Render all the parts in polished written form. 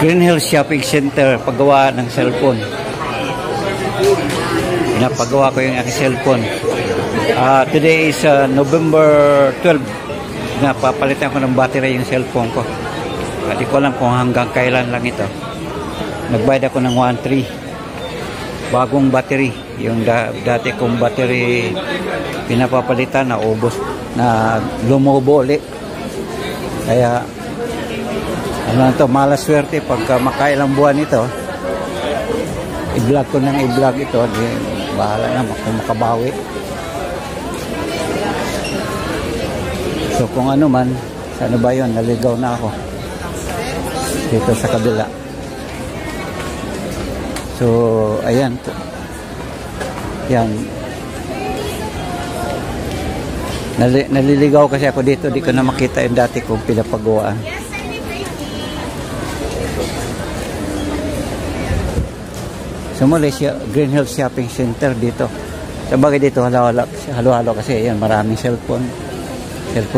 Green Hills Shopping Center, paggawa ng cellphone. Pinapagawa ko yung aking cellphone. Today is November 12. Napapalitan ko ng battery yung cellphone ko. Hindi ko alam kung hanggang kailan lang ito. Nagbayad ako ng 1.3. Bagong battery. Yung dati kong battery pinapapalitan na ubos, na lumubo ulit. Kaya ano to, malas swerte pagka makailang buwan ito. I-vlog ko nang i-vlog ito, di bahala na kung makabawi. So kung ano man, ano ba yun, naligaw na ako dito sa kabila. So ayan, yan, naliligaw kasi ako dito, di ko na makita yung dati kong pinapagawaan. So muli siya, Green Hills Shopping Center dito. Sabagay dito halo-halo kasi yan, maraming cellphone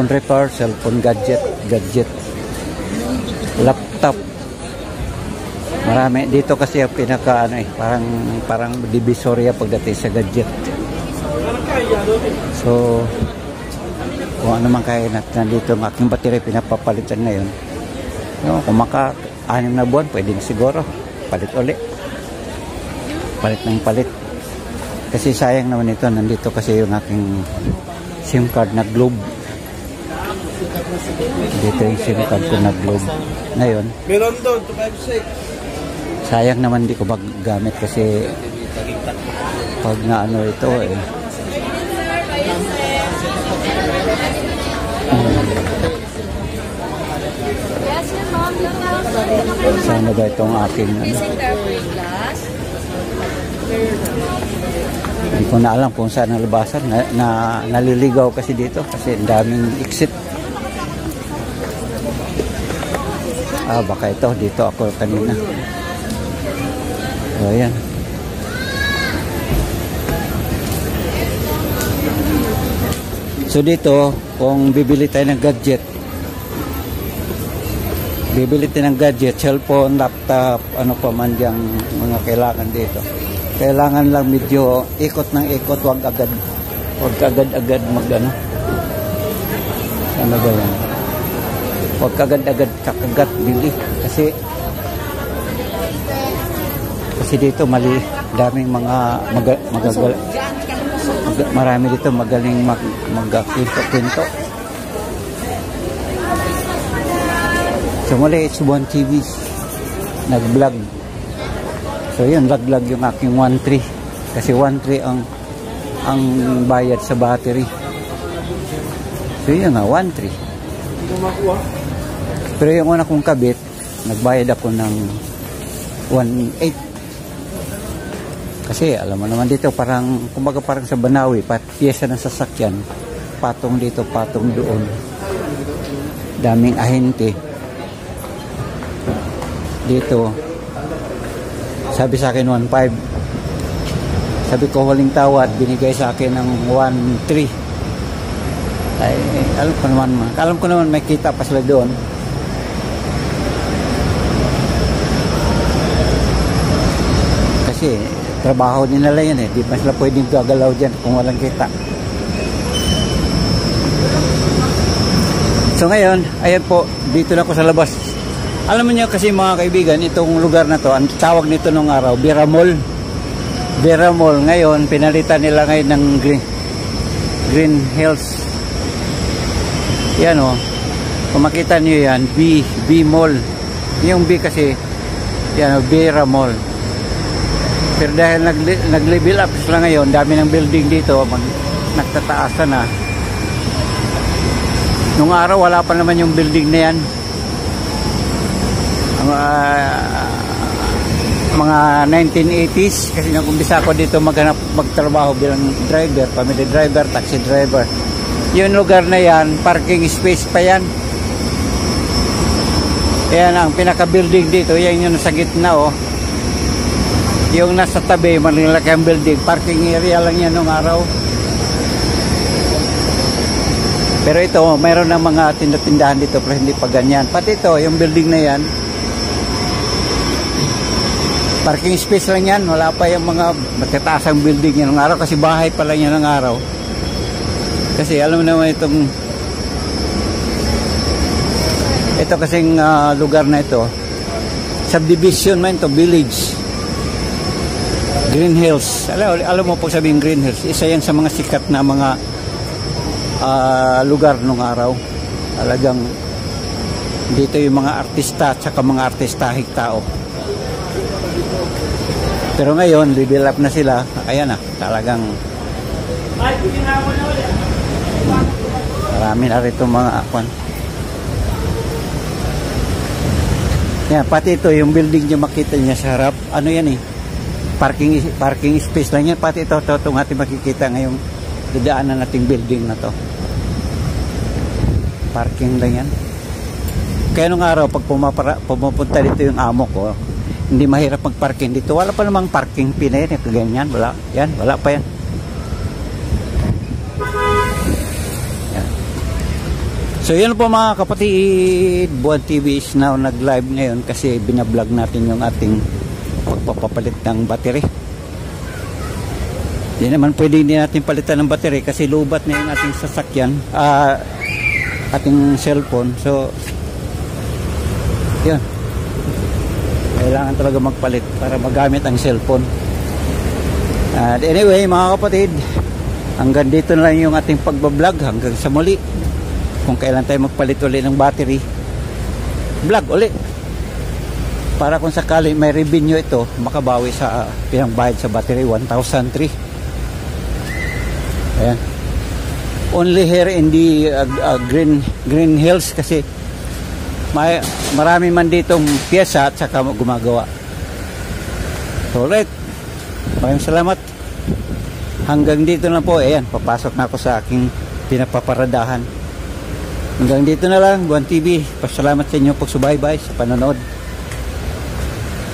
repair, cellphone gadget, laptop. Marami dito kasi yung pinaka ano parang divisoria pagdating sa gadget. So kung ano man kaya nandito ang aking battery pinapapalitan ngayon. No, kung maka-6 na buwan, pwede na siguro palit ulit. Palit ng palit. Kasi sayang naman ito, nandito kasi yung aking SIM card na Globe. Dito yung SIM card ko na Globe. Ngayon, meron doon, 256. Sayang naman di ko magagamit kasi pag na ano ito sana ba itong aking hindi ko na alam kung saan ang labasan. Naliligaw kasi dito kasi daming exit. Baka ito, dito ako kanina. So ayan. So dito, kung bibili tayo ng gadget, cellphone, laptop, ano pa man diyang mga kailangan dito. Kailangan lang medyo ikot ng ikot, wag agad magano. Ano ba yan? Wag agad kakagat bili kasi dito daming mga marami dito magaling magkwento. So muli, it's 1TV nag-vlog. So yun, laglag yung aking 1.3 kasi 1.3 ang bayad sa battery. So yun nga, 1.3. Pero yung una kong kabit, nagbayad ako ng 1.8. Kasi alam mo naman dito, kumbaga parang sa Banawi, piyesa ng sasakyan, patong dito, patong doon. Daming ahente. Dito, sabi sa akin 1.5. Sabi ko huling tawad, binigay sa akin ng 1.3. Ay, alam ko naman may kita pa sila doon. Kasi trabaho nila yan di pa sila pwedeng gagalaw dyan kung walang kita. So ngayon, ayan po, dito na ako sa labas. Alam niyo kasi mga kaibigan, itong lugar na to, ang tawag nito nung araw, Vera Mall. Ngayon, pinalitan nila ngayon ng Green Hills. Yan kung makita niyo yan, B Mall. Yung B kasi, yan Vera Mall. Pero dahil nag-level up sila ngayon, dami ng building dito, nagtataasan na. Nung araw, wala pa naman yung building na yan. Mga 1980s, kasi nag-umpisa ako dito magtrabaho bilang driver, family driver, taxi driver. Yung lugar na yan, parking space pa yan. Yan ang pinaka-building dito, yan yung nasa gitna Yung nasa tabi, malaki ang building, parking area lang yan nung araw. Pero ito, mayroon ng mga tindahan dito pero hindi pa ganyan. Pati ito, yung building na yan, Parking space lang yan. Wala pa yung mga matataasang building yan ng araw kasi bahay pa lang yan ng araw. Kasi alam mo naman ito kasing lugar na ito, subdivision man ito, village. Green Hills. Alam mo po sabihin Green Hills, isa yan sa mga sikat na mga lugar nung araw. Talagang dito yung mga artista at saka mga artistahik tao. Pero ngayon, level up na sila. Ayan na, talagang marami na rito mga akwan. Yan, pati ito, yung building nyo makita niya sa harap. Ano yan eh? Parking space lang yan. Pati ito itong ating makikita ngayong dadaanan nating building na to. Parking lang yan. Kaya nung araw, pag pumupunta dito yung amo ko, hindi mahirap magparking dito. Wala pa namang parking pina yan. Ito ganyan. Wala. Yan. Wala pa yan. Yan. So yun po mga kapatid. Buwan TV is now nag-live ngayon kasi binablog natin yung ating pagpapapalit ng battery. Hindi naman pwede hindi natin palitan ng battery kasi lubat na yung ating sasakyan. Ating cellphone. So yun. Kailangan talaga magpalit para magamit ang cellphone. At anyway mga kapatid, hanggang dito na lang yung ating pagbablog. Hanggang sa muli, kung kailan tayo magpalit ulit ng battery, vlog ulit para kung sakali may revenue ito, makabawi sa pinangbayad sa battery. 1,003. Ayan. Only here in the Green Hills kasi marami man ditong pyesa at saka gumagawa. So, alright. Maraming salamat. Hanggang dito na po. Ayan, papasok na ako sa aking pinapaparadahan. Hanggang dito na lang, Buwan TV. Pasalamat sa inyo pagsubaybay sa panonood.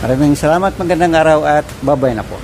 Maraming salamat. Magandang araw at bye-bye na po.